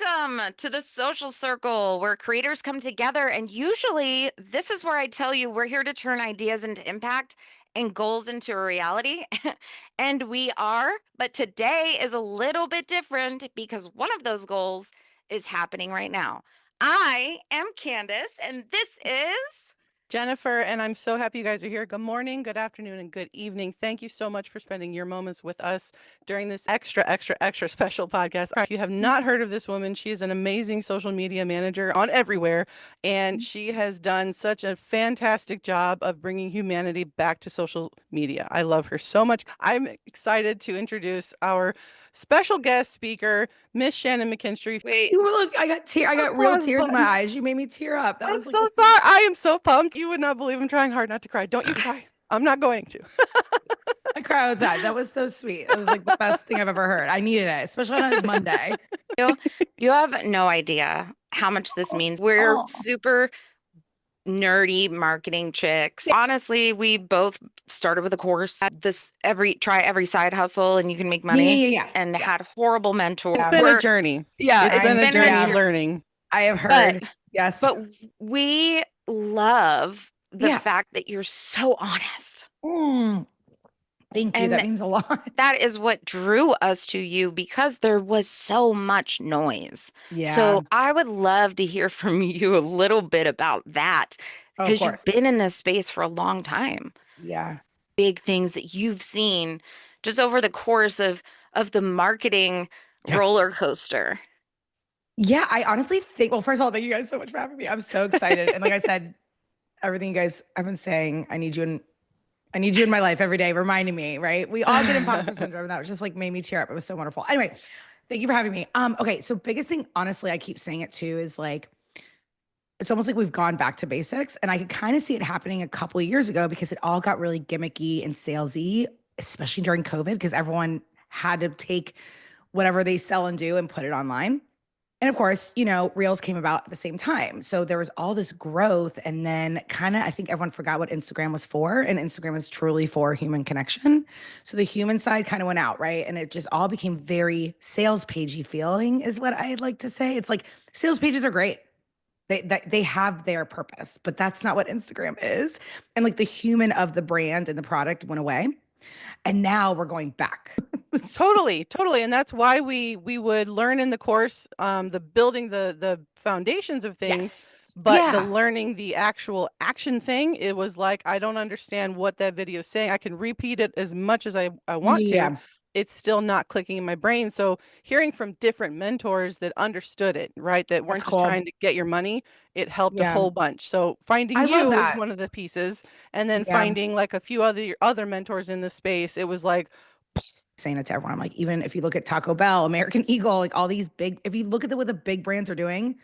Welcome to the social circle where creators come together. And usually, this is where I tell you we're here to turn ideas into impact and goals into a reality. And we are. But today is a little bit different because one of those goals is happening right now. I am Candace, and this is. Jennifer, and I'm so happy you guys are here. Good morning, good afternoon, and good evening. Thank you so much for spending your moments with us during this extra special podcast. If you have not heard of this woman, she is an amazing social media manager on everywhere, and she has done such a fantastic job of bringing humanity back to social media. I love her so much. I'm excited to introduce our special guest speaker, Miss Shannon McKinstrie. Wait, well, look, I got real Applause tears in my button. eyes. You made me tear up. That I'm was like so the sorry. I am so pumped. You would not believe I'm trying hard not to cry. Don't you cry. I'm not going to. I cry all the time. That was so sweet. That was like the best thing I've ever heard. I needed it, especially on a Monday. You have no idea how much this means. We're Oh, super nerdy marketing chicks. Honestly, we both started with a course. Try every side hustle and you can make yeah, money, yeah, yeah, and yeah. had horrible mentors. It's Yeah. been a journey. Yeah, It's it's been a been journey a learning. I have but heard. Yes. but we love the Yeah. fact that you're so honest. Mm, thank you. That And means a lot. that is what drew us to you because there was so much noise. Yeah. So I would love to hear from you a little bit about that Of because you've course. been in this space for a long time. Yeah. Big things that you've seen just over the course of the marketing Yeah. roller coaster. Yeah. I honestly think, well, first of all, thank you guys so much for having me. I'm so excited. And like I said, everything you guys have been saying, I need you in my life every day, reminding me, right? We all get imposter syndrome. And that was just like made me tear up. It was so wonderful. Anyway, thank you for having me. Okay. So biggest thing, honestly, I keep saying it too, is like, it's almost like we've gone back to basics. And I could kind of see it happening a couple of years ago because it all got really gimmicky and salesy, especially during COVID, because everyone had to take whatever they sell and do and put it online. And of course, Reels came about at the same time. So there was all this growth. And then kind of, I think everyone forgot what Instagram was for. And Instagram was truly for human connection. So the human side kind of went out, right? And it just all became very sales pagey feeling, is what I'd like to say. It's like sales pages are great. They have their purpose, but that's not what Instagram is. And like the human of the brand and the product went away. And now we're going back. Totally. And that's why we would learn in the course, the building the foundations of things, Yes. but the Yeah. learning the actual action thing, it was like, I don't understand what that video is saying. I can repeat it as much as I want to. Yeah. It's still not clicking in my brain. So hearing from different mentors that understood it, right? That That's weren't just cool. trying to get your money, it helped a Yeah. whole bunch. So finding I love you is that. one of the pieces, and then Yeah. finding like a few other mentors in the space. It was like, Saying it to everyone. I'm like, even if you look at Taco Bell, American Eagle, like all these big, if you look at what the big brands are doing,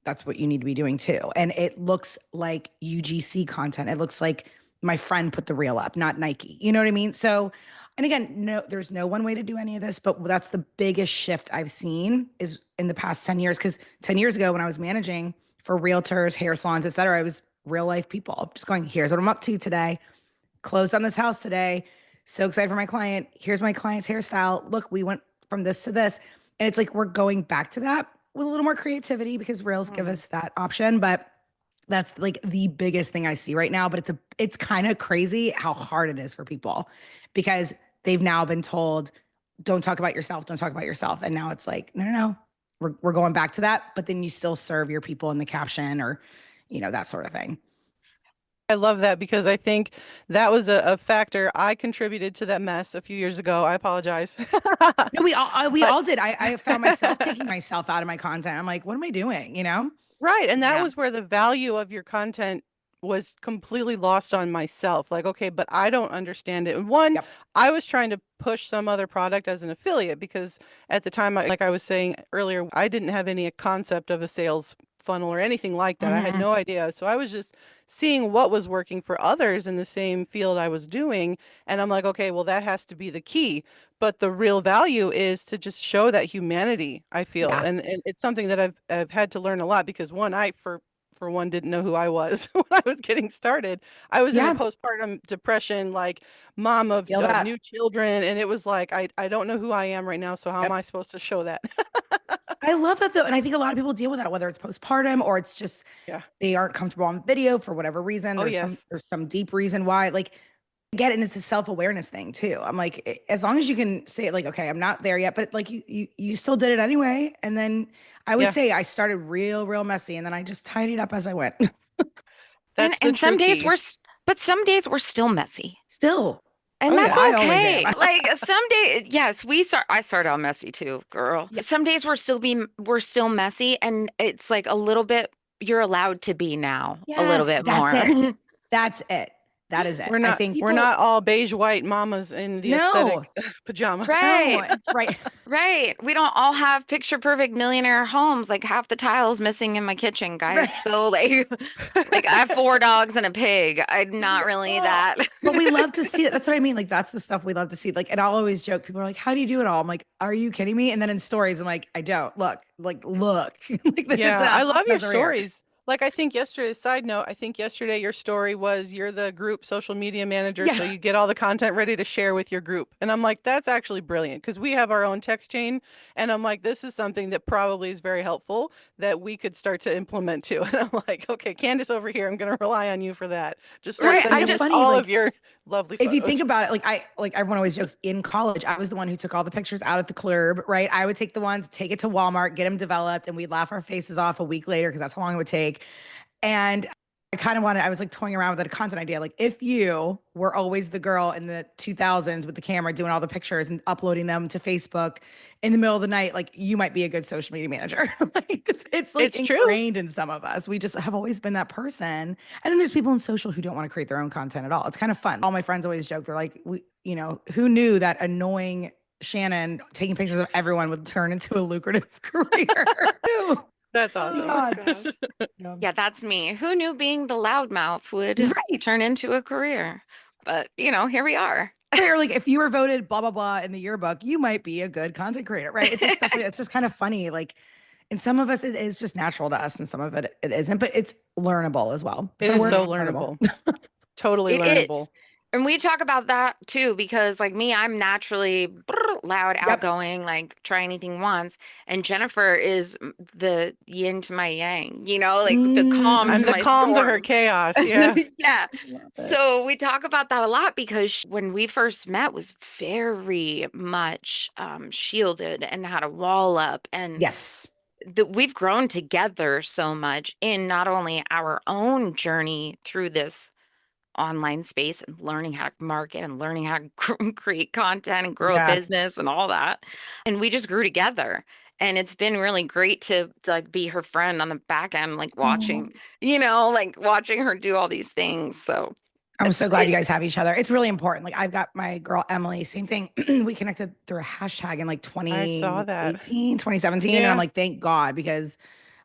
that's what you need to be doing too. And it looks like UGC content. It looks like my friend put the reel up, not Nike. You know what I mean? So, and again, no, there's no one way to do any of this, but that's the biggest shift I've seen is in the past 10 years. Cause 10 years ago when I was managing for realtors, hair salons, et cetera, I was real life people just going, here's what I'm up to today. Closed on this house today. So excited for my client. Here's my client's hairstyle. Look, we went from this to this. And it's like we're going back to that with a little more creativity because Rails give us that option. But that's like the biggest thing I see right now. But it's kind of crazy how hard it is for people because they've now been told, don't talk about yourself, don't talk about yourself. And now it's like, no. We're going back to that. But then you still serve your people in the caption or, that sort of thing. I love that because I think that was a factor. I contributed to that mess a few years ago. I apologize. No, we But all did. I found myself taking myself out of my content. I'm like, what am I doing? right, and that Yeah. was where the value of your content was completely lost on myself. Like, okay, but I don't understand it. And one, Yep. I was trying to push some other product as an affiliate because at the time, like I was saying earlier, I didn't have any concept of a sales funnel or anything like that. I had Mhm. no idea. So I was just seeing what was working for others in the same field I was doing. And I'm like, okay, well, that has to be the key. But the real value is to just show that humanity, I feel. Yeah. And it's something that I've had to learn a lot because one, for one didn't know who I was when I was getting started. I was in a Yeah. postpartum depression, like mom Feel of that. new children, and it was like I don't know who I am right now, so how am Yep. I supposed to show that? I love that though. And I think a lot of people deal with that, whether it's postpartum or it's just Yeah. they aren't comfortable on video for whatever reason. Oh, There's yes. some deep reason why. Like I get it, and it's a self-awareness thing too. I'm like, as long as you can say it like, okay, I'm not there yet, but like you still did it anyway. And then I always Yeah. say I started real messy and then I just tidied up as I went. That's the And true some days key. but some days we're still messy. Still. And Oh yeah, that's I always am. okay. Like some day, yes, I start out messy too, girl. Yeah. Some days we're still messy and it's like a little bit you're allowed to be now a little Yes, bit that's more. it. That's it. That is it. We're I not think we're people not all beige white mamas in the no, aesthetic pajamas. Right. no, right. Right. We don't all have picture perfect millionaire homes. Like half the tiles missing in my kitchen, Right. guys. So like I have four dogs and a pig. I'm not really Oh, that. but we love to see it. That's what I mean. Like that's the stuff we love to see. Like, and I'll always joke. People are like, "How do you do it all?" I'm like, "Are you kidding me?" And then in stories, I'm like, "I don't look. Like, look. Like it's Yeah, I a love your mess over here." stories. Like I think yesterday, side note, I think yesterday your story was you're the group social media manager, so Yeah. you get all the content ready to share with your group. And I'm like, that's actually brilliant because we have our own text chain. And I'm like, this is something that probably is very helpful that we could start to implement too. And I'm like, okay, Candace over here, I'm going to rely on you for that. Just start Right. Listen, And sending it's us funny. all of Like your lovely if you think photos. about it, like everyone always jokes in college, I was the one who took all the pictures out at the club, right? I would take the ones, take it to Walmart, get them developed, and we'd laugh our faces off a week later because that's how long it would take. And I kind of I was like toying around with a content idea. Like, if you were always the girl in the 2000s with the camera doing all the pictures and uploading them to Facebook in the middle of the night, like, you might be a good social media manager. Like, it's like It's true. ingrained in some of us. We just have always been that person. And then there's people in social who don't want to create their own content at all. It's kind of fun. All my friends always joke, they're like, who knew that annoying Shannon taking pictures of everyone would turn into a lucrative career? That's Oh my awesome. God. gosh. Yeah. Yeah, that's me. Who knew being the loudmouth would Right. turn into a career? But, here we are. Right, or like if you were voted blah blah blah in the yearbook, you might be a good content creator, right? It's like stuff like it's just kind of funny. Like, and some of us it is just natural to us, and some of it isn't, but it's learnable as well. Is It that a is word? so Mhm. Learnable. learnable. Totally It learnable. is. And we talk about that too, because like me, I'm naturally loud, Yep. outgoing, like try anything once. And Jennifer is the yin to my yang, like the calm I'm to Mm-hmm. the my calm to her storm. chaos. Yeah. Yeah. Love it. So we talk about that a lot because when we first met was very much shielded and had a wall up and Yes. we've grown together so much in not only our own journey through this online space and learning how to market and learning how to create content and grow a Yeah. business and all that. And we just grew together. And it's been really great to like be her friend on the back end, like Oh, watching her do all these things. So I'm so it's glad it you guys have each other. It's really important. Like I've got my girl Emily, same thing. We connected through a hashtag in like I saw that. 2018, 2017. And I'm Yeah. like, thank God, because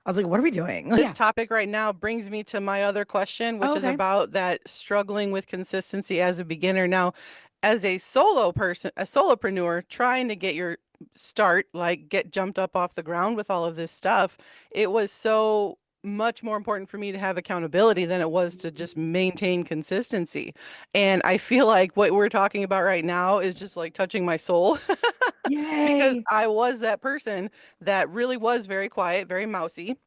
I was like, what are we doing? This Yeah. topic right now brings me to my other question, which Oh, is okay. about that struggling with consistency as a beginner. Now, as a solo person, a solopreneur trying to get your start, like get jumped up off the ground with all of this stuff, it was so much more important for me to have accountability than it was to just maintain consistency. And I feel like what we're talking about right now is just like touching my soul because Yay. I was that person that really was very quiet, very mousy,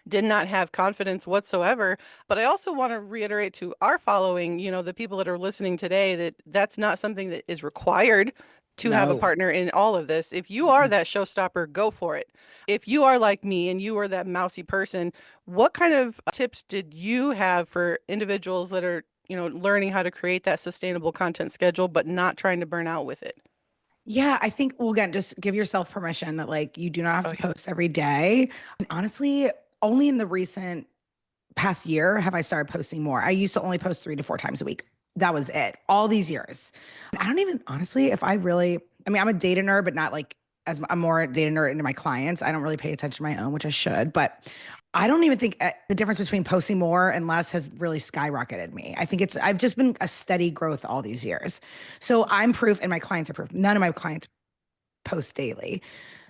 did not have confidence whatsoever. But I also want to reiterate to our following, the people that are listening today, that that's not something that is required to have a No. partner in all of this. If you are that showstopper, go for it. If you are like me and you are that mousy person, what kind of tips did you have for individuals that are, learning how to create that sustainable content schedule, but not trying to burn out with it? Yeah, I think, well, again, just give yourself permission that like you do not have Oh, to yeah. post every day. And honestly, only in the recent past year have I started posting more. I used to only post 3 to 4 times a week. That was it all these years. I don't even, honestly, if I really, I mean, I'm a data nerd, but not like I'm more a data nerd into my clients. I don't really pay attention to my own, which I should, but I don't even think the difference between posting more and less has really skyrocketed me. I think I've just been a steady growth all these years. So I'm proof and my clients are proof. None of my clients post daily.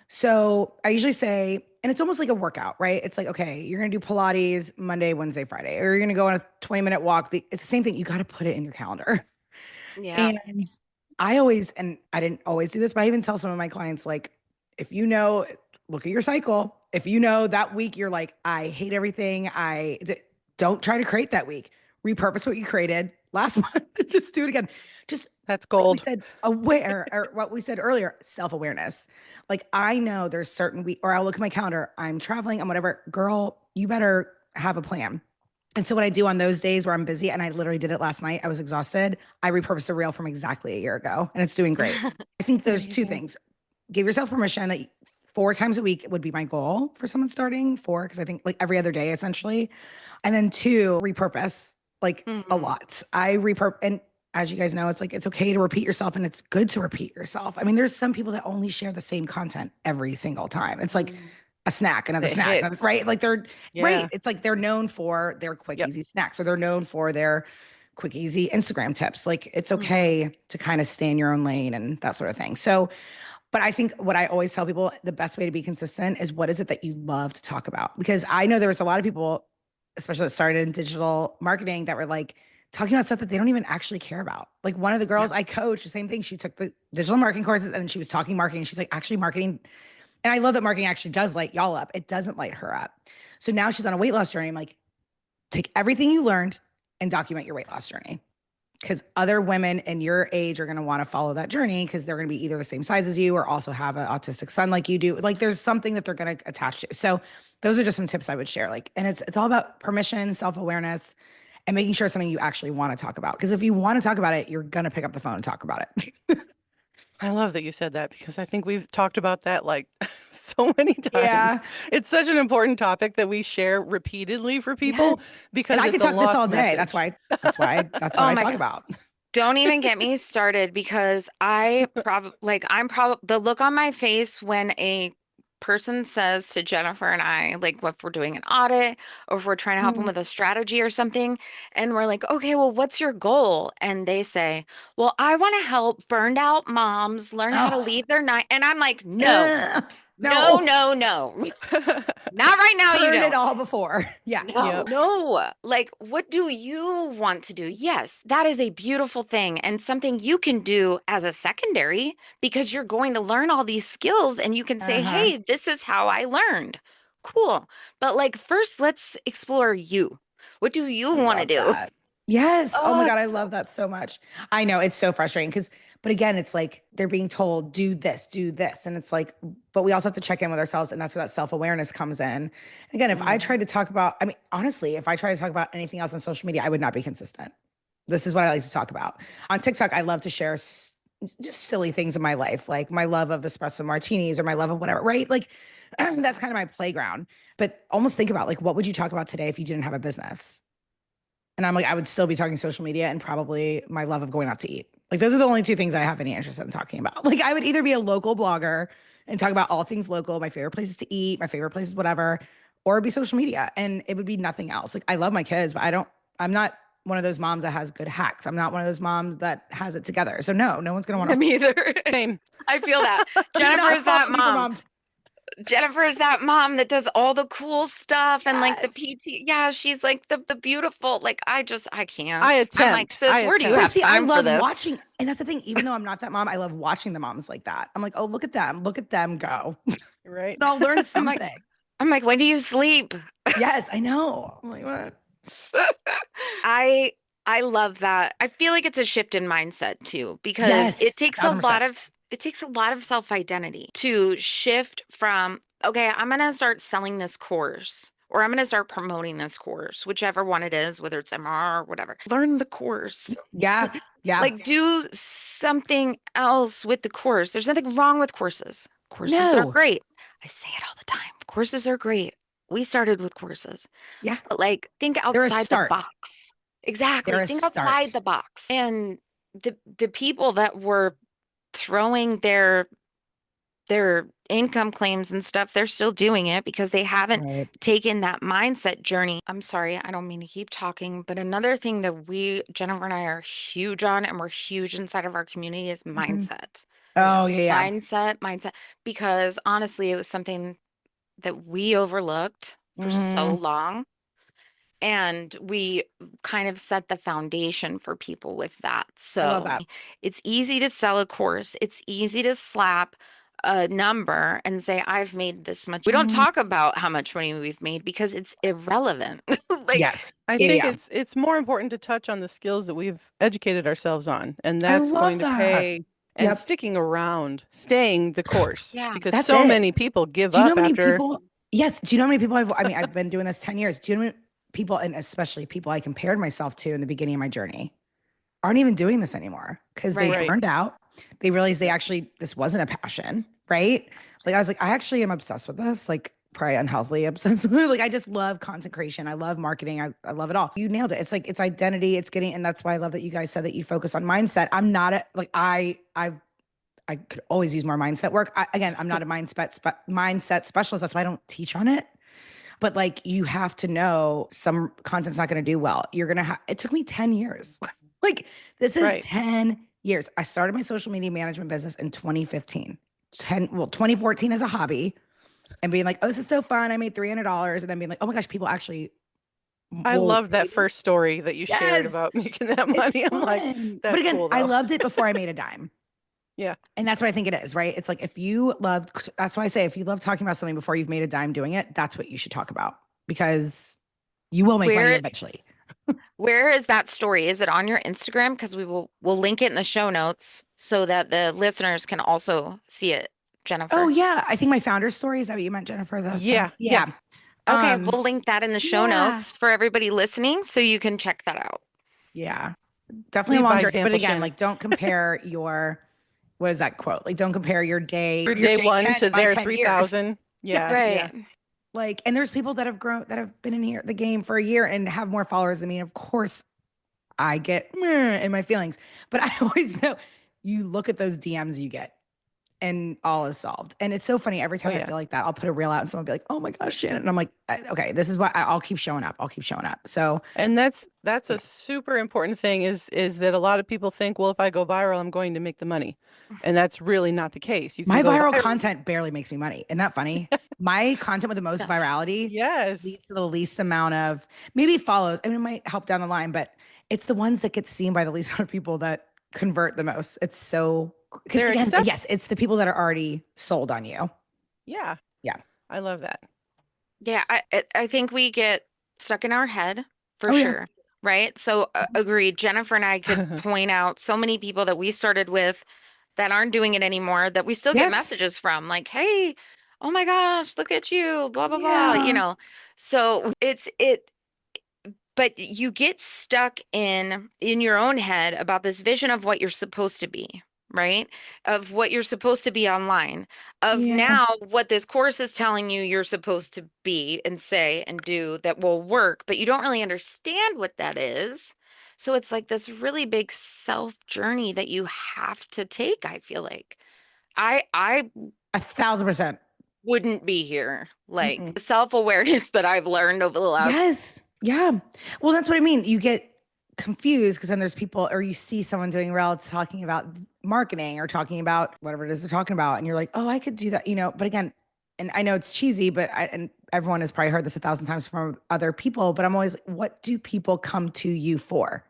So I usually say, and it's almost like a workout, right? It's like, okay, you're going to do Pilates Monday, Wednesday, Friday, or you're going to go on a 20-minute walk. It's the same thing. You got to put it in your calendar. yeah. And and I didn't always do this, but I even tell some of my clients, like, if look at your cycle. If you know that week you're like, I hate everything, don't try to create that week. Repurpose what you created last month. Just do it again. Just That's like we gold. said, aware, or what we said earlier, self-awareness. Like I know there's certain week, or I'll look at my calendar, I'm traveling, I'm whatever. Girl, you better have a plan. And so what I do on those days where I'm busy, and I literally did it last night, I was exhausted. I repurposed a reel from exactly a year ago, and it's doing great. I think those two Amazing. things: give yourself permission that 4 times a week would be my goal for someone starting, four, because I think like every other day essentially. And then two, repurpose like a Mhm. lot. I repurpose, and as you guys know, it's like it's okay to repeat yourself and it's good to repeat yourself. I mean, there's some people that only share the same content every single time. It's like Mm. a snack, another It snack, hits. right? Like they're right. Yeah. It's like they're known for their quick, Yep. easy snacks, or they're known for their quick, easy Instagram tips. Like it's Mhm. okay to kind of stay in your own lane and that sort of thing. So, but I think what I always tell people, the best way to be consistent is what is it that you love to talk about? Because I know there was a lot of people, especially that started in digital marketing, that were like talking about stuff that they don't even actually care about. Like one of the Yeah. girls I coached, the same thing. She took the digital marketing courses and she was talking marketing. She's like, actually, marketing. And I love that marketing actually does light y'all up. It doesn't light her up. So now she's on a weight loss journey. I'm like, take everything you learned and document your weight loss journey, because other women in your age are going to want to follow that journey because they're going to be either the same size as you or also have an autistic son like you do. Like there's something that they're going to attach to. So those are just some tips I would share. Like, and it's all about permission, self-awareness, and making sure it's something you actually want to talk about. Because if you want to talk about it, you're going to pick up the phone and talk about it. I love that you said that because I think we've talked about that like so many Yeah. times. It's such an important topic that we share repeatedly for Yes. people And because I it's could a talk this all lost day. message. That's what Oh I my talk God. about. Don't even get me started because I'm probably the look on my face when a person says to Jennifer and I, like if we're doing an audit or if we're trying to help them Mm. with a strategy or something, and we're like, okay, well, what's your goal? And they say, well, I want to help burned out moms learn how to Oh, leave their night. And I'm like, no, no, no. no, no. Not right now, you Heard it don't. all before. Yeah. No, Yep. no. Like, what do you want to do? Yes, that is a beautiful thing and something you can do as a secondary because you're going to learn all these skills and you can say, Uh-huh. hey, this is how I learned. Cool. But like, first, let's explore you. What do you I want to love do? that. Yes. Oh my Oh, God. I it's so love that so much. I know it's so frustrating but again, it's like they're being told, do this, do this. And it's like, but we also have to check in with ourselves. And that's where that self awareness comes in. Again, if I tried Mhm. to talk about, I mean, honestly, if I tried to talk about anything else on social media, I would not be consistent. This is what I like to talk about. On TikTok, I love to share just silly things in my life, like my love of espresso martinis or my love of whatever, right? Like that's kind of my playground. But almost think about like, what would you talk about today if you didn't have a business? And I'm like, I would still be talking social media and probably my love of going out to eat. Like those are the only two things I have any interest in talking about. Like I would either be a local blogger and talk about all things local, my favorite places to eat, my favorite places, whatever, or it'd be social media and it would be nothing else. Like I love my kids, but I'm not one of those moms that has good hacks. I'm not one of those moms that has it together. So no one's going to want Me either. Same. I feel that. to do Jennifer's not follow that me for mom. mom. Jennifer is that mom that does all the cool stuff and like the Yes. PT. Yeah, she's like the beautiful. Like I I can't. I'm like, attempt. I sis, where do you But have attempt. see, I time for love this? watching, and that's the thing. Even though I'm not that mom, I love watching the moms like that. I'm like, oh, look at them go. And Right? I'll learn I'm like, something. when do you sleep? Yes, I know. I'm like, what? I I love that. I feel like it's a shift in mindset too, because Yes, 1,000%. it takes a lot of self-identity to shift from, okay, I'm gonna start selling this course or I'm gonna start promoting this course, whichever one it is, whether it's MR or whatever. Learn the course. Yeah, yeah. Like do something else with the course. There's nothing wrong with courses. Courses are No. great. I say it all the time. Courses are great. We started with courses. Yeah, But like think they're a outside the start. box. They're Exactly. a Think outside start. the box. And the people that were throwing their income claims and stuff, they're still doing it because they haven't Right. taken that mindset journey. I'm sorry, I don't mean to keep talking, but another thing that Jennifer and I are huge on and we're huge inside of our community is Mhm. mindset. Oh, yeah, yeah. Mindset, because honestly, it was something that we overlooked for so Mhm. long. And we kind of set the foundation for people with that. I love So that. it's easy to sell a course. It's easy to slap a number and say, I've made this much. We don't Mm, talk about how much money we've made because it's irrelevant. Like, yes. I Yeah, think yeah. it's more important to touch on the skills that we've educated ourselves on, and I that's going love to that. pay and Yep. sticking around, staying the course, yeah. because That's so it. many people give Do you know up how many after. people? Yes. Do you know how many people I mean, I've been doing this 10 years. Do you know how many people, and especially people I compared myself to in the beginning of my journey, aren't even doing this anymore because they Right. Right. burned out. They realized this wasn't a passion, right? Like I was like, I actually am obsessed with this, like probably unhealthily obsessed with it. Like I just love content creation. I love marketing. I love it all. You nailed it. It's like it's identity. It's getting, and that's why I love that you guys said that you focus on mindset. I'm not a like I could always use more mindset work. Again, I'm not a mindset specialist. That's why I don't teach on it. But like, you have to know some content's not going to do well. You're going to have, it took me 10 years. Like, this is Right. 10 years. I started my social media management business in 2015, 2014 as a hobby and being like, oh, this is so fun. I made $300. And then being like, oh my gosh, people actually I will love that pay. first story that you shared Yes, about making that it's money. I'm like, fun. But that's again, cool I though. loved it before I made a dime. Yeah. And that's what I think it is, right? It's like if you loved, that's why I say if you love talking about something before you've made a dime doing it, that's what you should talk about because you will make money Where eventually. where is that story? Is it on your Instagram? Because we'll link it in the show notes so that the listeners can also see it, Oh Jennifer. yeah, I think my founder's story is that what you meant, Jennifer? The Yeah. found, Yeah. yeah, Okay, um, we'll link that in the show yeah, notes for everybody listening so you can check that out. yeah. Definitely a Lead long by journey, but example, again, Shannon. like don't compare your what is that quote? Like don't compare Your your day day one 10 to to my their 10 years. 3,000. Yeah. Yeah. Yeah. Right. Like, and there's people that have grown that have been in here the game for a year and have more followers than me. And of course, I get meh in my feelings, but I always know you look at those DMs you get and all is solved. And it's so funny. Every Oh time I yeah. feel like that, I'll put a reel out and someone will be like, oh my gosh, Shannon. And I'm like, okay, this is why I'll keep showing up. I'll keep showing up. So And that's yeah, a super important thing is that a lot of people think, well, if I go viral, I'm going to make the money. And that's really not the case. You can my go viral viral. content barely makes me money. Isn't that funny? My content with the most virality Yes. leads to the least amount of maybe follows. I mean, it might help down the line, but it's the ones that get seen by the least amount of people that convert the most. It's so because They're again, accept. yes, it's the people that are already sold on you. Yeah. Yeah. I love that. Yeah, I think we get stuck in our head for Oh yeah. sure, right? So agreed. Jennifer and I could point out so many people that we started with that aren't doing it anymore that we still get Yes. messages from like, "Hey, oh my gosh, look at you, blah blah blah," Yeah. So but you get stuck in your own head about this vision of what you're supposed to be, right? Of what you're supposed to be online, of Yeah. now what this course is telling you you're supposed to be and say and do that will work, but you don't really understand what that is. So it's like this really big self journey that you have to take, I feel like. I 1,000%. wouldn't be here. Like Mm-mm. the self-awareness that I've learned over the last. Yes. Yeah. Well, that's what I mean. You get confused because then there's people, or you see someone doing well talking about marketing or talking about whatever it is they're talking about. And you're like, oh, I could do that, But again, and I know it's cheesy, and everyone has probably heard this 1,000 times from other people, but I'm always like, what do people come to you for?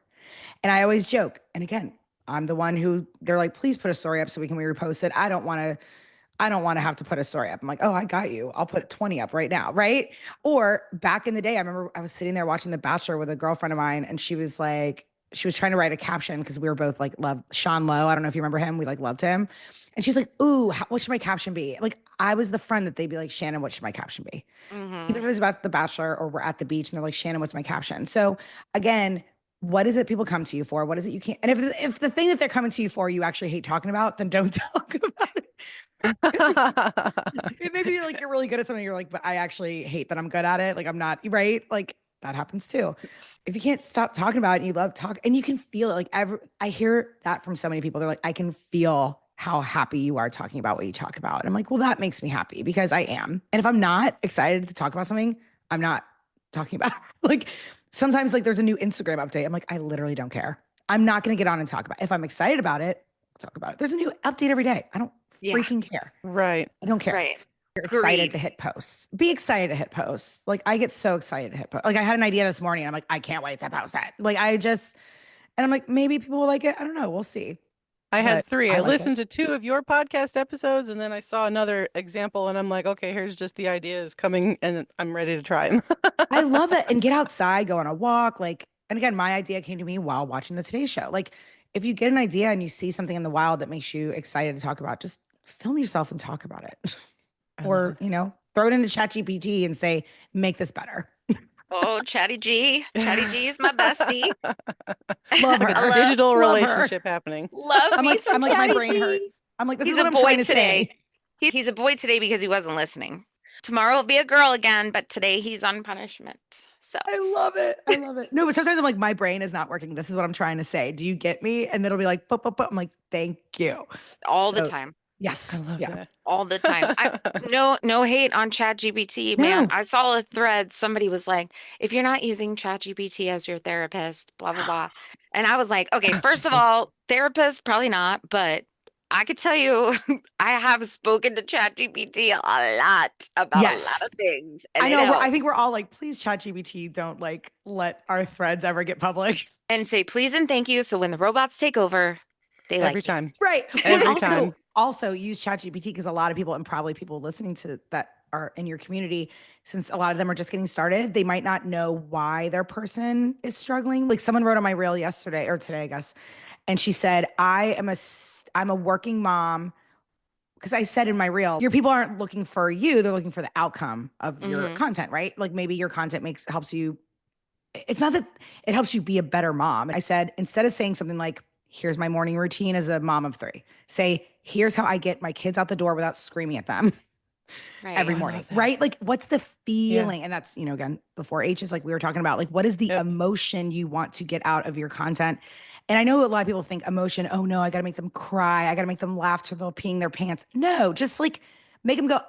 And I always joke. And again, I'm the one who they're like, please put a story up so we can repost it. I don't want to have to put a story up. I'm like, oh, I got you. I'll put 20 up right now. Right. Or back in the day, I remember I was sitting there watching The Bachelor with a girlfriend of mine, and she was like, she was trying to write a caption because we were both like, love Sean Lowe. I don't know if you remember him. We like loved him. And she's like, ooh, what should my caption be? Like, I was the friend that they'd be like, Shannon, what should my caption be? Even Mhm. if it was about The Bachelor or we're at the beach and they're like, Shannon, what's my caption? So again, what is it people come to you for? What is it you can't? And if the thing that they're coming to you for you actually hate talking about, then don't talk about it. Maybe like you're really good at something, you're like, but I actually hate that I'm good at it. Like I'm not right. Like that happens too. If you can't stop talking about it and you love talk and you can feel it, like I hear that from so many people. They're like, I can feel how happy you are talking about what you talk about. And I'm like, well, that makes me happy because I am. And if I'm not excited to talk about something, I'm not talking about it. Like sometimes like there's a new Instagram update. I'm like, I literally don't care. I'm not going to get on and talk about it. If I'm excited about it, I'll talk about it. There's a new update every day. I don't Yeah, freaking care. Right. I don't care. right. You're excited Agreed. to hit posts. Be excited to hit posts. Like I get so excited to hit posts. Like I had an idea this morning and I'm like, I can't wait to post that. Like I just, and I'm like, maybe people will like it. I don't know. We'll see. I had but 3. I I like it. listened to 2 of your podcast episodes, and then I saw another example, and I'm like, okay, here's just the ideas coming, and I'm ready to try them. I love it. And get outside, go on a walk. Like, and again, my idea came to me while watching the Today Show. Like, if you get an idea and you see something in the wild that makes you excited to talk about, just film yourself and talk about it. I love Or, throw it into ChatGPT and say, make this better. Oh, Chatty G. Chatty it. G is my bestie. Love Like a I her. love digital Love her. relationship happening. love I'm me like, some I'm like, my Chatty brain hurts. G. I'm like, this is He's what a I'm boy trying to today. say. He's a boy today because he wasn't listening. Tomorrow will be a girl again, but today he's on punishment. So I love it. I love it. No, but sometimes I'm like, my brain is not working. This is what I'm trying to say. Do you get me? And then it'll be like, I'm like, thank you. all the So, time. I yes. love Yeah. that. All the time. No hate on ChatGPT, man. No. I saw a thread. Somebody was like, if you're not using ChatGPT as your therapist, blah blah blah. And I was like, okay, That's first of awesome. all, therapist, probably not, but I could tell you I have spoken to ChatGPT a lot about a lot of Yes. things, and I it know. I think we're helps. all like, please, ChatGPT, don't like let our threads ever get public. And say please and thank you. So when the robots take over, they Every like you. time. Right. Well, and Every time. also use ChatGPT because a lot of people and probably people listening to that are in your community, since a lot of them are just getting started, they might not know why their person is struggling. Like someone wrote on my reel yesterday or today, I guess, and she said, I'm a working mom. Because I said in my reel, your people aren't looking for you, they're looking for the outcome of your Hmm. content, right? Like maybe your content helps you. It's not that it helps you be a better mom. I said, instead of saying something like, here's my morning routine as a mom of 3, say, here's how I get my kids out the door without screaming at them Right. every I morning, love that. right? Like, what's the Yeah. feeling? And that's, again, before H is like we were talking about, like, what is the Yep. emotion you want to get out of your content? And I know a lot of people think emotion, oh no, I got to make them cry. I got to make them laugh till they're peeing their pants. No, just like make them go,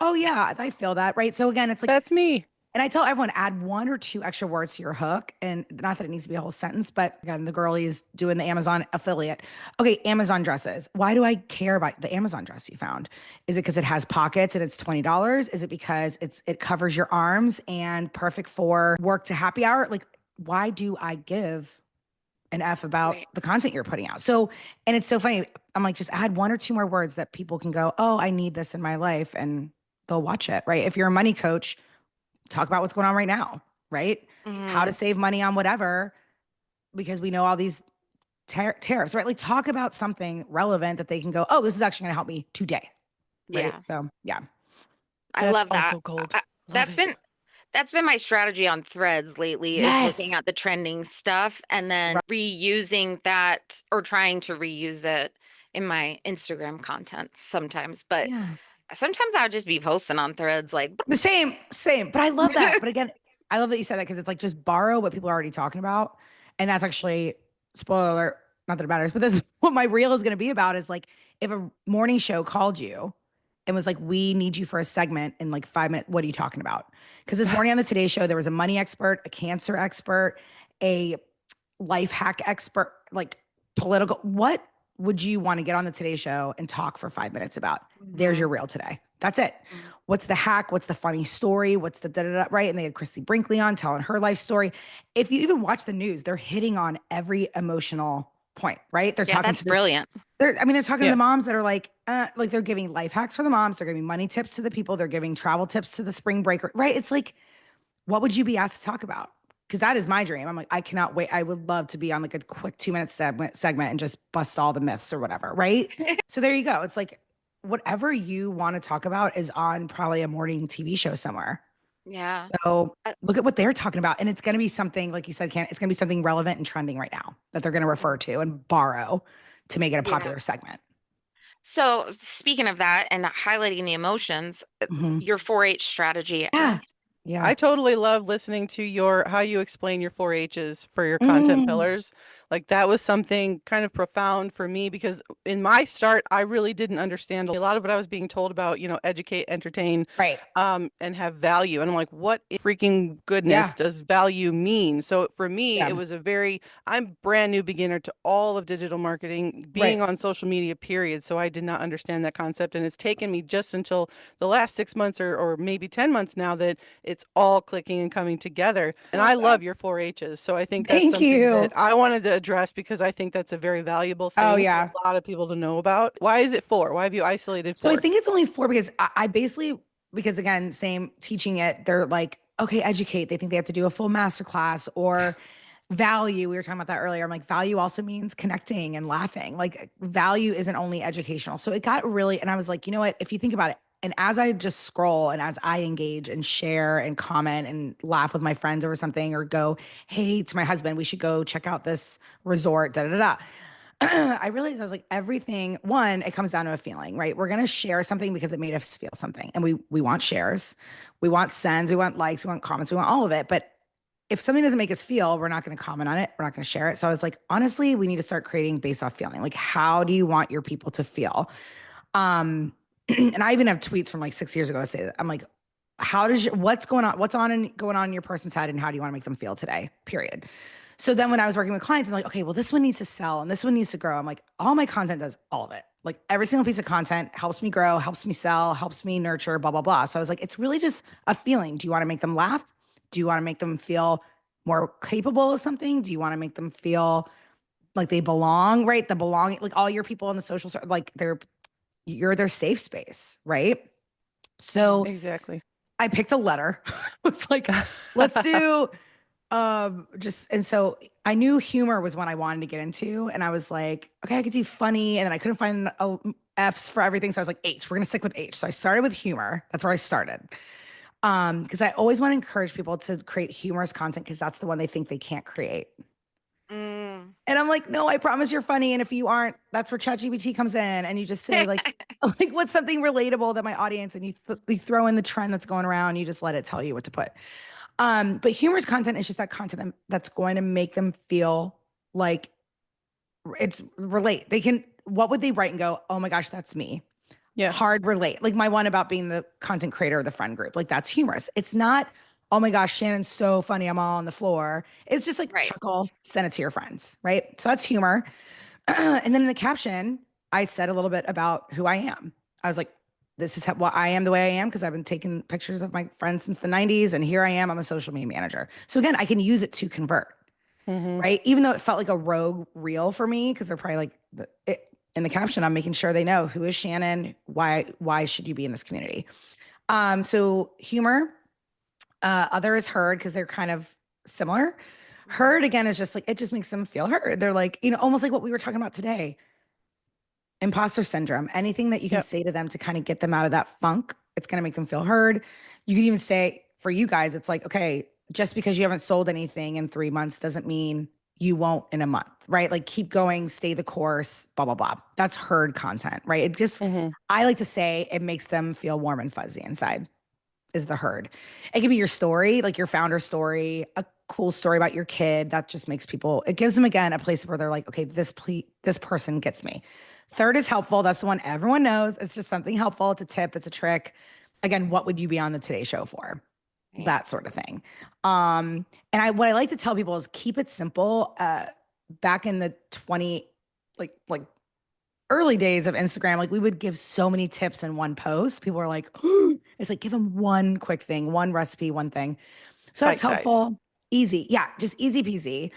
oh yeah, I feel that. Right. So again, it's like, That's me. and I tell everyone add 1 or 2 extra words to your hook. And not that it needs to be a whole sentence, but again, the girlie is doing the Amazon affiliate. Okay, Amazon dresses. Why do I care about the Amazon dress you found? Is it because it has pockets and it's $20? Is it because it covers your arms and perfect for work to happy hour? Like, why do I give an F about Right. the content you're putting out? So, and it's so funny. I'm like, just add 1 or 2 more words that people can go, oh, I need this in my life, and they'll watch it, right? If you're a money coach, talk about what's going on right now, right? How to Hmm. save money on whatever, because we know all these tariffs, right? Like talk about something relevant that they can go, oh, this is actually going to help me today, right? Yeah. So yeah, I That's love that. also gold. Love That's it. been my strategy on Threads lately is looking yes, at the trending stuff and then reusing that or trying to reuse it in my Instagram content sometimes. But yeah. sometimes I'll just be posting on Threads like, The same. But I love that. But again, I love that you said that because it's like just borrow what people are already talking about. And that's actually, spoiler alert, not that it matters, but this is what my reel is going to be about is like if a morning show called you and was like, we need you for a segment in like 5 minutes, what are you talking about? Because this morning on the Today Show, there was a money expert, a cancer expert, a life hack expert, like political. What would you want to get on the Today Show and talk for 5 minutes about? There's your Mhm, reel today. That's it. mhm. What's the hack? What's the funny story? What's the da da da? Right? And they had Christy Brinkley on telling her life story. If you even watch the news, they're hitting on every emotional point, right? They're Yeah, talking that's to this. brilliant. They're talking to Yeah. the moms that are like they're giving life hacks for the moms. They're giving money tips to the people. They're giving travel tips to the spring breaker, right? It's like, what would you be asked to talk about? Because that is my dream. I'm like, I cannot wait. I would love to be on like a quick 2 minute segment and just bust all the myths or whatever. Right. So there you go. It's like whatever you want to talk about is on probably a morning TV show somewhere. Yeah. So Uh, look at what they're talking about. And it's going to be something, like you said, Ken, it's going to be something relevant and trending right now that they're going to refer mhm. to and borrow to make it a Yeah. popular segment. So speaking of that and highlighting the emotions, Mhm. your 4-H strategy. Yeah. Yeah. I totally love listening to your how you explain your 4-H's for your content Mm. pillars. Like that was something kind of profound for me because in my start, I really didn't understand a lot of what I was being told about, educate, entertain, Right. and have value. And I'm like, what in freaking goodness Yeah. does value mean? So for me, Yeah. it was I'm brand new beginner to all of digital marketing, Right. being on social media, period. So I did not understand that concept. And it's taken me just until the last 6 months or maybe 10 months now that it's all clicking and coming together. And Love I that. love your 4-H's. So I think that's Thank something you. that I wanted to address because I think that's a very valuable Oh thing for yeah. a lot of people to know about. Why is it 4? Why have you isolated So I 4? think it's only 4 because I basically, because again, same teaching it, they're like, okay, educate. They think they have to do a full master class or value. We were talking about that earlier. I'm like, value also means connecting and laughing. Like value isn't only educational. So it got really, and I was like, you know what? If you think about it, and as I just scroll and as I engage and share and comment and laugh with my friends over something or go, hey, to my husband, we should go check out this resort, da da da. I realized I was like everything. One, it comes down to a feeling, right? We're gonna share something because it made us feel something, and we want shares, we want sends, we want likes, we want comments, we want all of it. But if something doesn't make us feel, we're not going to comment on it. We're not going to share it. So I was like, honestly, we need to start creating based off feeling. Like, how do you want your people to feel? Um, and I even have tweets from like 6 years ago that say that. I'm like, what's going on? What's going on in your person's head, and how do you want to make them feel today? Period. So then when I was working with clients, I'm like, okay, well, this one needs to sell and this one needs to grow. I'm like, all my content does all of it. Like every single piece of content helps me grow, helps me sell, helps me nurture, blah, blah, blah. So I was like, it's really just a feeling. Do you want to make them laugh? Do you want to make them feel more capable of something? Do you want to make them feel like they belong, right? The belonging, like all your people in the like you're their safe space, right? So Exactly. I picked a letter. I was like, let's do just, and so I knew humor was one I wanted to get into, and I was like, okay, I could do funny, and then I couldn't find F's for everything, so I was like, H, we're gonna stick with H. So I started with humor. That's where I started. Because I always want to encourage people to create humorous content because that's the one they think they can't create. Mm. And I'm like, no, I promise you're funny. And if you aren't, that's where ChatGPT comes in. And you just say like what's something relatable that my audience, and you throw in the trend that's going around. You just let it tell you what to put. But humorous content is just that content that's going to make them feel like it's relate. They can, what would they write and go, oh my gosh, that's me. Yeah. Hard relate. Like my one about being the content creator of the friend group. Like that's humorous. It's not, oh my gosh, Shannon's so funny. I'm all on the floor. It's just like Right. chuckle, send it to your friends. Right. So that's humor. And then in the caption, I said a little bit about who I am. I was like, this is what I am the way I am because I've been taking pictures of my friends since the 90s. And here I am. I'm a social media manager. So again, I can use it to convert. Mm-hmm. Right. Even though it felt like a rogue reel for me, because they're probably like, in the caption, I'm making sure they know who is Shannon, why should you be in this community. So humor, other is heard because they're kind of similar. Heard again is just like it just makes them feel heard. They're like, almost like what we were talking about today. Imposter syndrome. Anything that you can Yep. say to them to kind of get them out of that funk, it's going to make them feel heard. You can even say for you guys, it's like, okay, just because you haven't sold anything in 3 months doesn't mean you won't in a month, right? Like keep going, stay the course, blah, blah, blah. That's heard content, right? It just, Mm-hmm. I like to say it makes them feel warm and fuzzy inside is the herd. It could be your story, like your founder story, a cool story about your kid. That just makes people, it gives them again a place where they're like, okay, this person gets me. Third is helpful. That's the one everyone knows. It's just something helpful. It's a tip. It's a trick. Again, what would you be on the Today Show for? Right. That sort of thing. What I like to tell people is keep it simple. Back in the 20, like early days of Instagram, like we would give so many tips in one post. People were like, it's like give them one quick thing, one recipe, one thing. So that's Bite size. helpful. Easy. Yeah, just easy peasy.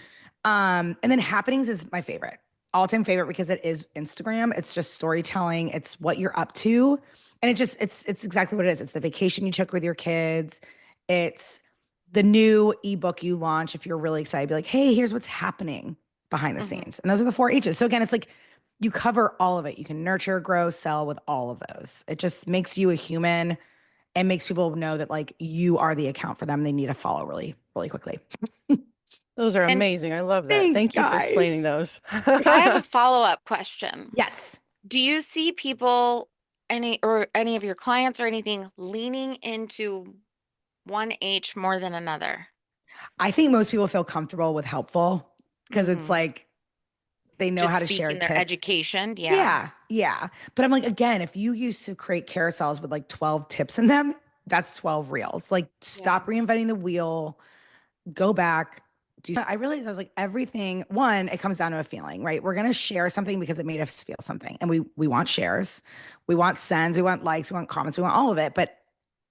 And then happenings is my favorite. All-time favorite because it is Instagram. It's just storytelling. It's what you're up to. And it's exactly what it is. It's the vacation you took with your kids. It's the new ebook you launch if you're really excited. Be like, hey, here's what's happening behind the Mhm. scenes. And those are the 4 H's. So again, it's like you cover all of it. You can nurture, grow, sell with all of those. It just makes you a human and makes people know that like you are the account for them. They need to follow really, really quickly. Those are And amazing. I love that. Thanks, Thank you for explaining guys. those. I have a follow-up question. Yes. Do you see people, any of your clients or anything, leaning into one H more than another? I think most people feel comfortable with helpful because it's Mhm. like they know Just how to share speaking their tips. education. Yeah. Yeah, yeah. But I'm like, again, if you used to create carousels with like 12 tips in them, that's 12 reels. Like, Yeah. stop reinventing the wheel, go back. I realized I was like, everything, one, it comes down to a feeling, right? We're going to share something because it made us feel something. And we want shares, we want sends, we want likes, we want comments, we want all of it. But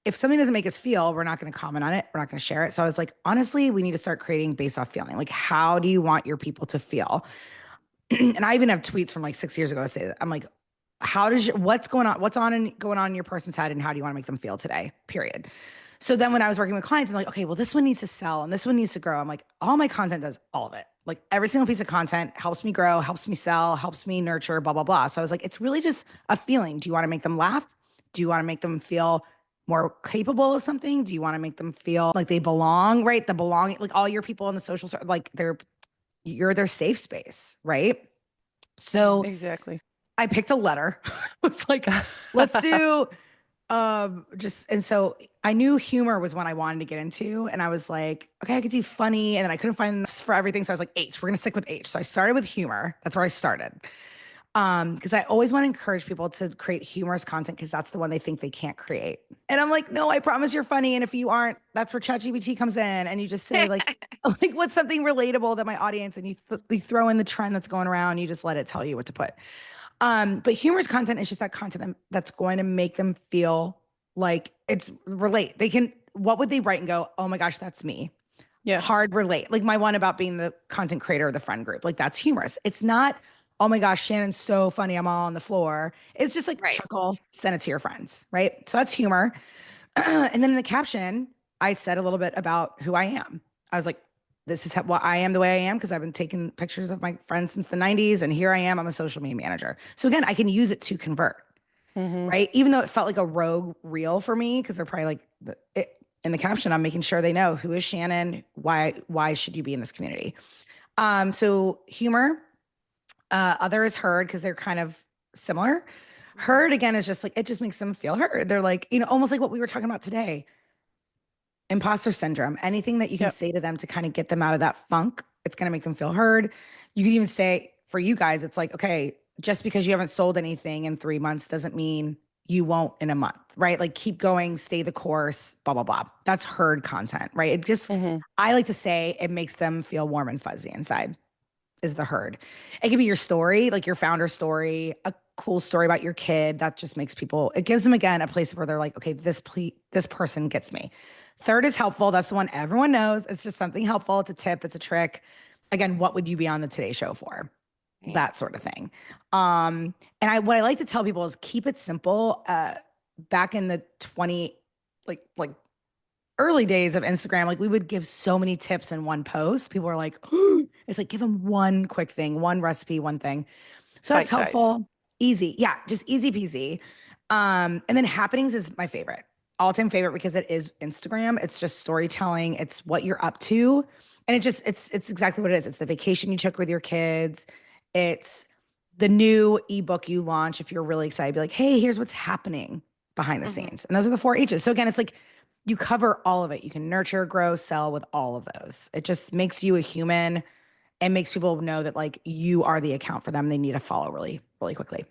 if something doesn't make us feel, we're not going to comment on it. We're not going to share it. So I was like, honestly, we need to start creating based off feeling. Like, how do you want your people to feel? And I even have tweets from like 6 years ago that say that. I'm like, what's going on? Going on in your person's head, and how do you want to make them feel today? Period. So then when I was working with clients, I'm like, okay, well, this one needs to sell and this one needs to grow. I'm like, all my content does all of it. Like every single piece of content helps me grow, helps me sell, helps me nurture, blah, blah, blah. So I was like, it's really just a feeling. Do you want to make them laugh? Do you want to make them feel more capable of something? Do you want to make them feel like they belong, right? The belonging, like all your people in the social, like you're their safe space, right? So Exactly. I picked a letter. It's like, let's do and so I knew humor was one I wanted to get into. And I was like, okay, I could do funny. And then I couldn't find this for everything. So I was like, H, we're gonna stick with H. So I started with humor. That's where I started. Because I always want to encourage people to create humorous content because that's the one they think they can't create. And I'm like, no, I promise you're funny. And if you aren't, that's where ChatGPT comes in. And you just say like, like what's something relatable that my audience, and you throw in the trend that's going around. You just let it tell you what to put. But humorous content is just that content that's going to make them feel like it's relate. What would they write and go, oh my gosh, that's me. Yeah. Hard relate. Like my one about being the content creator of the friend group. Like that's humorous. It's not, oh my gosh, Shannon's so funny. I'm all on the floor. It's just like Right. chuckle, send it to your friends. Right. So that's humor. And then in the caption, I said a little bit about who I am. I was like, this is what I am, the way I am, because I've been taking pictures of my friends since the 90s. And here I am, I'm a social media manager. So again, I can use it to convert, right? Even though it felt like a rogue reel for me, because they're probably like, in the caption, I'm making sure they know who is Shannon, why should you be in this community? So humor, other is heard, because they're kind of similar. Heard again is just like, it just makes them feel heard. They're like, almost like what we were talking about today. Imposter syndrome, anything that you can Yep. say to them to kind of get them out of that funk, it's going to make them feel heard. You can even say, for you guys, it's like, okay, just because you haven't sold anything in 3 months doesn't mean you won't in a month, right? Like keep going, stay the course, blah, blah, blah. That's heard content, right? It just, I like to say it makes them feel warm and fuzzy inside, is the herd. It could be your story, like your founder story, a cool story about your kid. That just makes people, it gives them again a place where they're like, okay, this person gets me. Third is helpful. That's the one everyone knows. It's just something helpful. It's a tip. It's a trick. Again, what would you be on the Today Show for? Right. That sort of thing. And what I like to tell people is keep it simple. Back in the 20, like early days of Instagram, like we would give so many tips in one post. People are like, it's like, give them one quick thing, one recipe, one thing. So that's Bite size. helpful. Easy. Yeah. Just easy peasy. And then happenings is my favorite, all-time favorite, because it is Instagram. It's just storytelling. It's what you're up to. And it's exactly what it is. It's the vacation you took with your kids. It's the new ebook you launch. If you're really excited, be like, hey, here's what's happening behind the scenes. And those are the 4 H's. So again, it's like, you cover all of it. You can nurture, grow, sell with all of those. It just makes you a human and makes people know that like you are the account for them. They need to follow really, really quickly.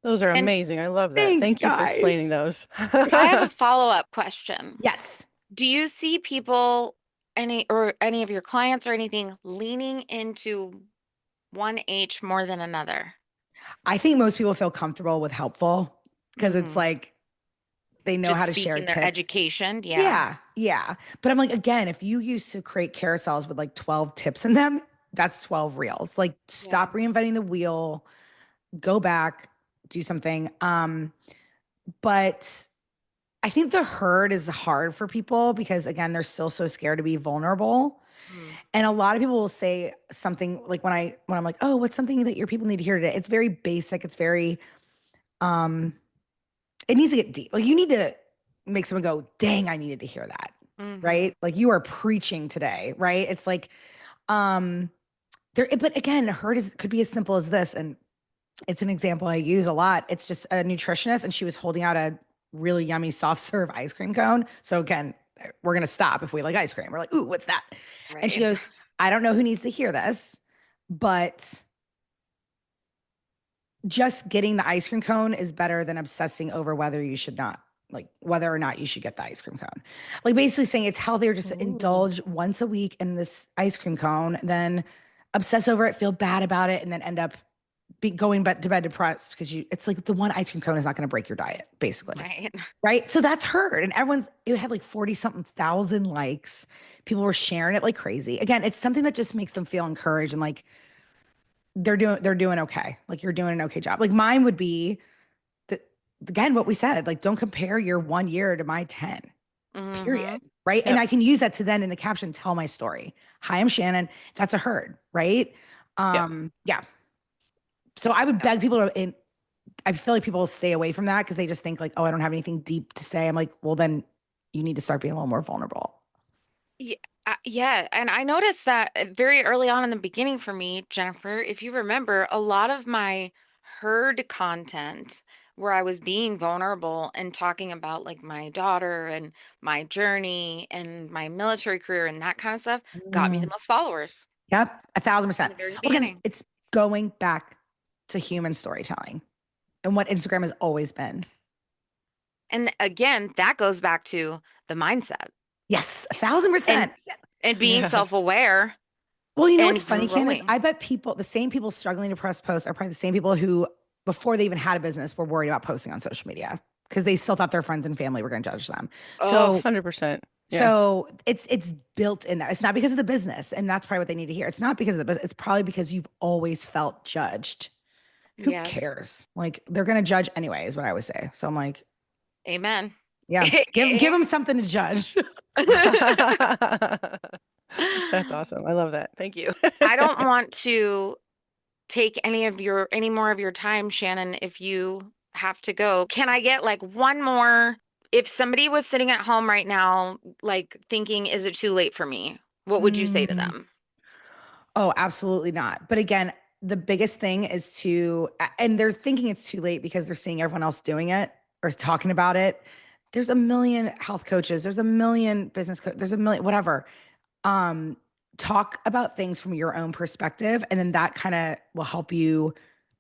Those are And amazing. I love that. Thanks, Thank you for explaining guys. those. I have a follow-up question. Yes. Do you see people, any of your clients or anything, leaning into one H more than another? I think most people feel comfortable with helpful because it's Mhm. like they know Just how to share speaking their tips. education. Yeah. Yeah. Yeah. But I'm like, again, if you used to create carousels with like 12 tips in them, that's 12 reels. Like stop reinventing the wheel, go back, do something. But I think the herd is hard for people because again, they're still so scared to be vulnerable. Mm. And a lot of people will say something like when I'm like, oh, what's something that your people need to hear today? It's very basic. It's very it needs to get deep. Like you need to make someone go, dang, I needed to hear that. Right. Like you are preaching today. Right. It's like, but again, herd could be as simple as this. And it's an example I use a lot. It's just a nutritionist and she was holding out a really yummy soft serve ice cream cone. So again, we're going to stop if we like ice cream. We're like, ooh, what's that? And she Right. goes, I don't know who needs to hear this, but just getting the ice cream cone is better than obsessing over whether you should not, like whether or not you should get the ice cream cone. Like basically saying it's healthier just to indulge once a week in this ice cream cone than obsess over it, feel bad about it, and then end up going to bed depressed because it's like the one ice cream cone is not going to break your diet, basically. Right. Right. So that's heard. And it had like 40 something thousand likes. People were sharing it like crazy. Again, it's something that just makes them feel encouraged and like they're doing okay. Like you're doing an okay job. Like mine would be that, again, what we said, like don't compare your 1 year to my 10, Mm-hmm. period. Right. And Yep. I can use that to then in the caption, tell my story. Hi, I'm Shannon. That's a herd. Right. Yep. Yeah. So I would Yep. beg people to, I feel like people will stay away from that because they just think like, oh, I don't have anything deep to say. I'm like, well, then you need to start being a little more vulnerable. Yeah, yeah, and I noticed that very early on in the beginning for me, Jennifer, if you remember, a lot of my herd content where I was being vulnerable and talking about like my daughter and my journey and my military career and that kind of stuff got me the Mm. most followers Yep, in 1,000%. the very Well, again, beginning. it's going back to human storytelling and what Instagram has always been. And again, that goes back to the mindset Yes, 1,000%. and and being Yeah. self-aware Well, you know what's and funny, Candace? growing. I bet the same people struggling to press posts are probably the same people who, before they even had a business, were worried about posting on social media because they still thought their friends and family were going to judge them. Oh, So 100%. Yeah. So it's built in there. It's not because of the business, and that's probably what they need to hear. It's not because of the business. It's probably because you've always felt judged. Who yes. cares? Like they're gonna judge anyway, is what I would say. So I'm like, Amen. yeah, give them something to judge. That's awesome. I love that. Thank you. I don't want to take any more of your time, Shannon, if you have to go. Can I get like one more? If somebody was sitting at home right now, like thinking, is it too late for me? What would you say to Mm. them? Oh, absolutely not. But again, the biggest thing is and they're thinking it's too late because they're seeing everyone else doing it or is talking about it. There's a million health coaches. There's a million there's a million, whatever. um Talk about things from your own perspective and then that kind of will help you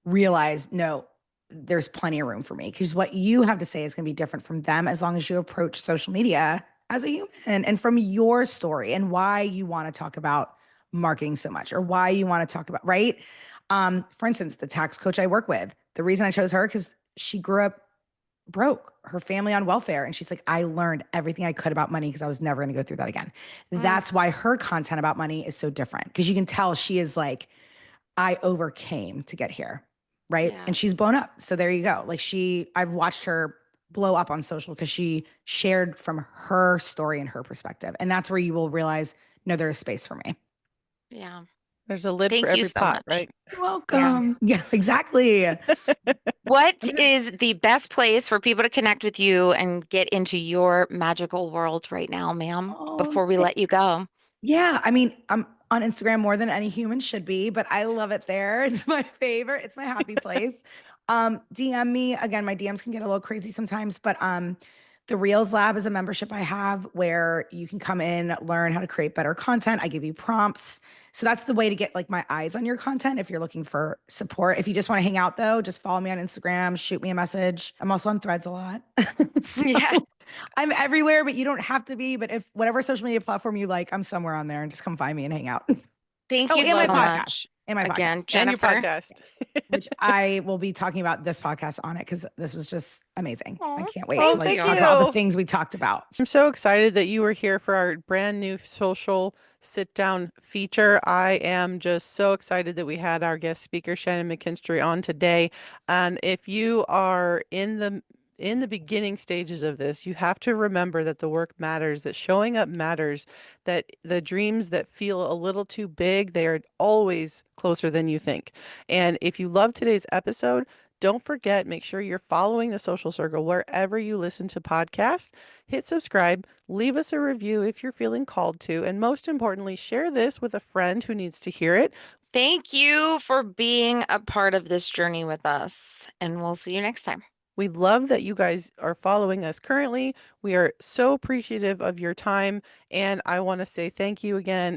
realize no, there's plenty of room for me because what you have to say is going to be different from them as long as you approach social media as a human and from your story and why you want to talk about marketing so much or why you want to talk about, right? For instance, the tax coach I work with, the reason I chose her because she grew up broke, her family on welfare. And she's like, I learned everything I could about money because I was never going to go through that again. Mm, That's why her content about money is so different because you can tell she is like, I overcame to get here. Right. yeah, And she's blown up. So there you go. Like I've watched her blow up on social because she shared from her story and her perspective. And that's where you will realize, no, there is space for me. yeah. There's a lid for Thank you every so pot, much. right? You're Yeah. welcome. Yeah, exactly. What is the best place for people to connect with you and get into your magical world right now, ma'am, Oh, before we let you go? yeah, I mean, I'm on Instagram more than any human should be, but I love it there. It's my favorite. It's my happy place. DM me. Again, my DMs can get a little crazy sometimes, but the Reels Lab is a membership I have where you can come in, learn how to create better content. I give you prompts. So that's the way to get like my eyes on your content if you're looking for support. If you just want to hang out though, just follow me on Instagram, shoot me a message. I'm also on Threads a lot. So Yeah. I'm everywhere, but you don't have to be. But if whatever social media platform you like, I'm somewhere on there and just come find me and hang out. Thank Oh, you and my so Love that. podcast. much. And my Again, podcast, And your Jennifer. podcast. which I will be talking about this podcast on it because this was just amazing. I Oh, can't wait Oh, to thank like thank talk you. about all the you. things we talked about. I'm so excited that you were here for our brand new social sit down feature. I am just so excited that we had our guest speaker, Shannon McKinstrie, on today. And if you are in the beginning stages of this, you have to remember that the work matters, that showing up matters, that the dreams that feel a little too big, they are always closer than you think. And if you love today's episode, don't forget, make sure you're following the Social Circle wherever you listen to podcasts. Hit subscribe, leave us a review if you're feeling called to, and most importantly, share this with a friend who needs to hear it. Thank you for being a part of this journey with us, and we'll see you next time. We love that you guys are following us currently. We are so appreciative of your time, and I want to say thank you again.